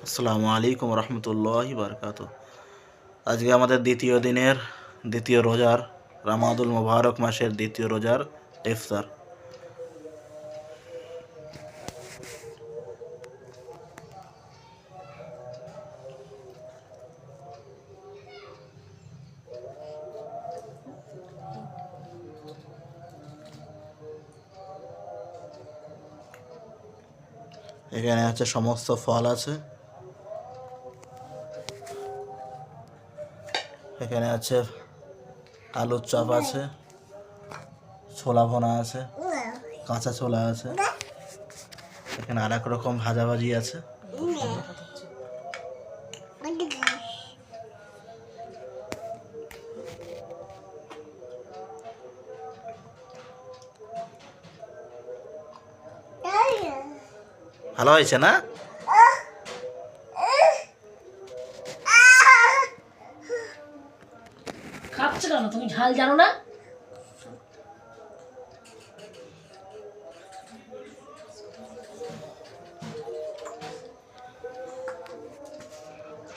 আসসালামু আলাইকুম রহমতুল্লাহি বারকাত। আজকে আমাদের দ্বিতীয় দিনের দ্বিতীয় রোজার রামাদুল মুবারক মাসের দ্বিতীয় রোজার ইফতার। এখানে আছে সমস্ত ফল আছে, এখানে আছে আলুর চপ আছে, ছোলা ভোনা আছে, কাঁচা ছোলা আছে, এখানে আর এক রকম ভাজাভাজি আছে। ভালো হয়েছে না? খাচ্ছে কেন? তুমি ঝাল জানো না?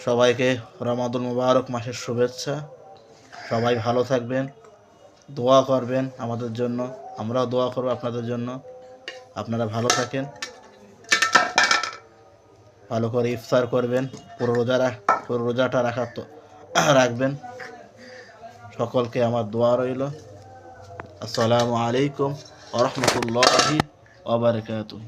সবাইকে রমাদুল মুবারক মাসের শুভেচ্ছা। সবাই ভালো থাকবেন, দোয়া করবেন আমাদের জন্য, আমরাও দোয়া করব আপনাদের জন্য। আপনারা ভালো থাকেন, ভালো করে ইফতার করবেন, পুরো রোজাটা রাখবেন। সকলকে আমার দোয়া রইল। আসসালামু আলাইকুম ওয়া রাহমাতুল্লাহি ওয়া বারাকাতুহু।